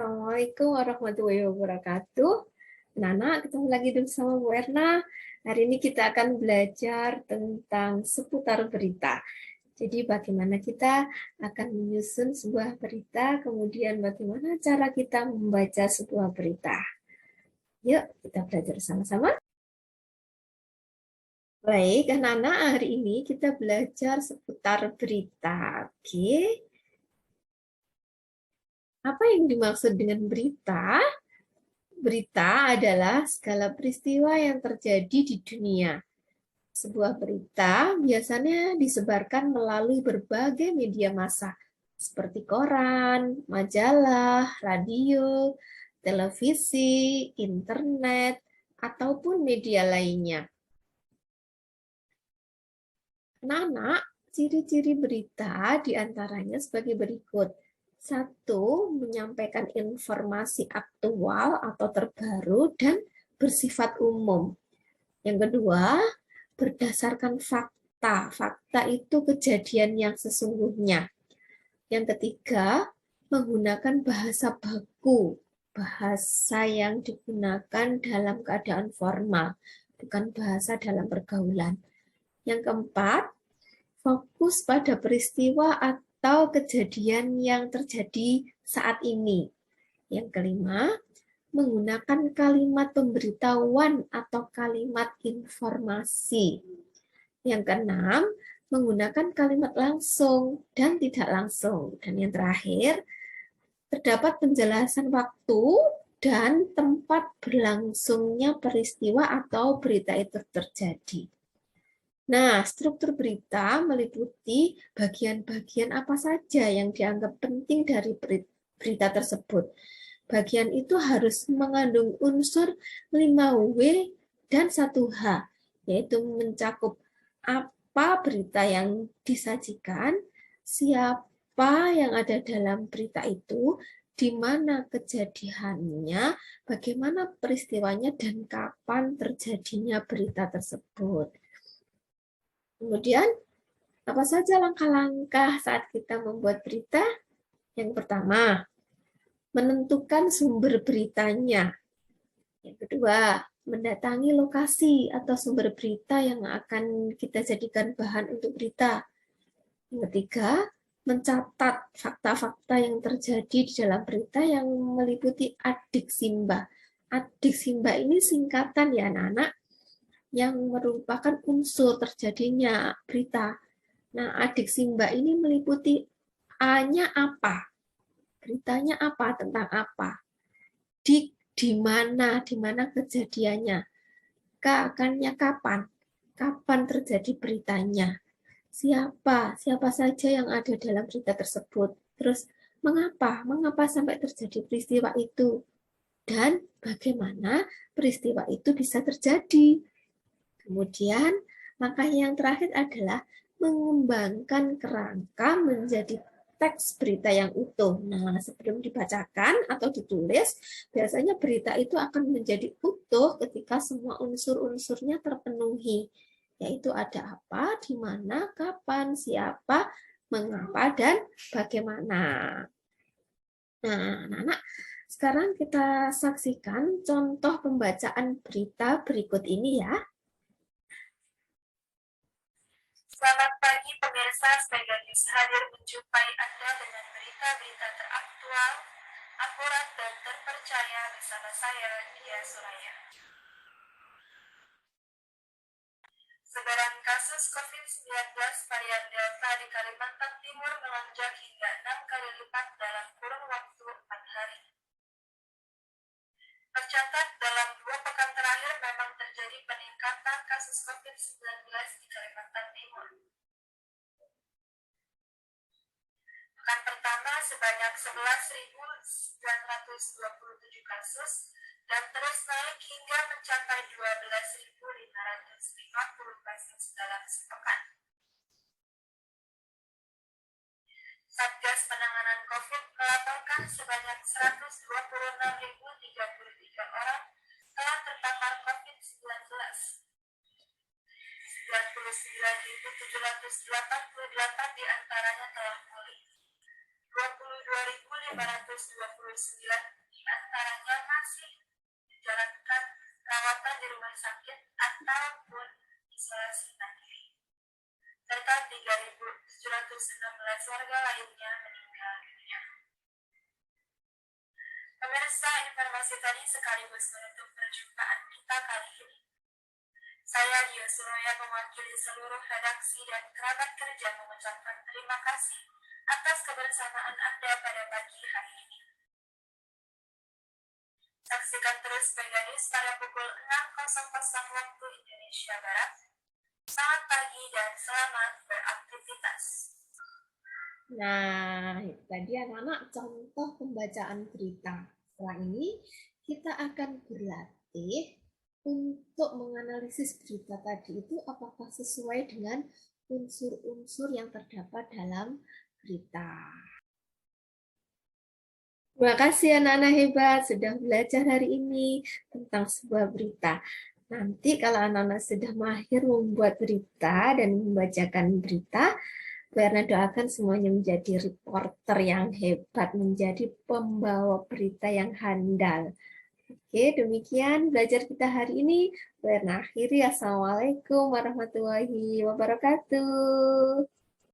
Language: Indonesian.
Assalamualaikum warahmatullahi wabarakatuh. Nana, ketemu lagi bersama Bu Erna. Hari ini kita akan belajar tentang seputar berita. Jadi bagaimana kita akan menyusun sebuah berita, kemudian bagaimana cara kita membaca sebuah berita. Yuk, kita belajar sama-sama. Baik, Nana, hari ini kita belajar seputar berita. Oke. Apa yang dimaksud dengan berita? Berita adalah segala peristiwa yang terjadi di dunia. Sebuah berita biasanya disebarkan melalui berbagai media massa, seperti koran, majalah, radio, televisi, internet, ataupun media lainnya. Nana, ciri-ciri berita diantaranya sebagai berikut. Satu, menyampaikan informasi aktual atau terbaru dan bersifat umum. Yang kedua, berdasarkan fakta. Fakta itu kejadian yang sesungguhnya. Yang ketiga, menggunakan bahasa baku. Bahasa yang digunakan dalam keadaan formal, bukan bahasa dalam pergaulan. Yang keempat, fokus pada peristiwa atau kejadian yang terjadi saat ini. Yang kelima, menggunakan kalimat pemberitahuan atau kalimat informasi. Yang keenam, menggunakan kalimat langsung dan tidak langsung. Dan yang terakhir, terdapat penjelasan waktu dan tempat berlangsungnya peristiwa atau berita itu terjadi. Nah, struktur berita meliputi bagian-bagian apa saja yang dianggap penting dari berita tersebut. Bagian itu harus mengandung unsur 5W dan 1H, yaitu mencakup apa berita yang disajikan, siapa yang ada dalam berita itu, di mana kejadiannya, bagaimana peristiwanya, dan kapan terjadinya berita tersebut. Kemudian, apa saja langkah-langkah saat kita membuat berita? Yang pertama, menentukan sumber beritanya. Yang kedua, mendatangi lokasi atau sumber berita yang akan kita jadikan bahan untuk berita. Yang ketiga, mencatat fakta-fakta yang terjadi di dalam berita yang meliputi adik simba. Adik simba ini singkatan ya anak-anak, yang merupakan unsur terjadinya berita. Nah, adik simba ini meliputi A-nya apa, beritanya apa, tentang apa, di mana kejadiannya, akannya kapan terjadi beritanya, siapa saja yang ada dalam berita tersebut, terus mengapa sampai terjadi peristiwa itu, dan bagaimana peristiwa itu bisa terjadi. Kemudian, langkah yang terakhir adalah mengembangkan kerangka menjadi teks berita yang utuh. Nah, sebelum dibacakan atau ditulis, biasanya berita itu akan menjadi utuh ketika semua unsur-unsurnya terpenuhi, yaitu ada apa, di mana, kapan, siapa, mengapa, dan bagaimana. Nah, anak-anak, sekarang kita saksikan contoh pembacaan berita berikut ini ya. Selamat pagi pemirsa, Spega News hadir menjumpai Anda dengan berita-berita teraktual, akurat dan terpercaya bersama saya, Dia Suraya. Sebaran kasus COVID-19 varian Delta di Kalimantan Timur melonjak hingga 6 kali lipat dalam kurun waktu 4 hari. Tercatat dalam 2 pekan terakhir memang terjadi peningkatan kasus COVID-19 di Kalimantan Timur. Pekan pertama sebanyak 11.927 kasus dan terus naik hingga mencapai 12.550 kasus dalam sepekan. Satgas Penanganan COVID melaporkan sebanyak 126.033 orang telah terpapar COVID-19. 99.788 diantaranya telah pulih. 22.550 diantaranya masih menjalankan perawatan di rumah sakit ataupun isolasi mandiri, serta 3.716 warga lainnya meninggal dunia. Pemirsa, informasi tadi sekaligus menutup perjumpaan kita kali ini. Saya Dio Suroya mewakili seluruh redaksi dan kerabat kerja mengucapkan terima kasih atas kebersamaan Anda pada pagi hari ini. Saksikan terus Mega News pada pukul 6.00 waktu Indonesia Barat. Selamat pagi dan selamat beraktivitas. Nah, itu tadi anak-anak contoh pembacaan berita. Setelah ini kita akan berlatih untuk menganalisis berita tadi itu apakah sesuai dengan unsur-unsur yang terdapat dalam berita. Terima kasih anak-anak hebat sudah belajar hari ini tentang sebuah berita. Nanti kalau anak-anak sudah mahir membuat berita dan membacakan berita, Werna doakan semuanya menjadi reporter yang hebat, menjadi pembawa berita yang handal. Oke, demikian belajar kita hari ini. Werna akhiri. Assalamualaikum warahmatullahi wabarakatuh.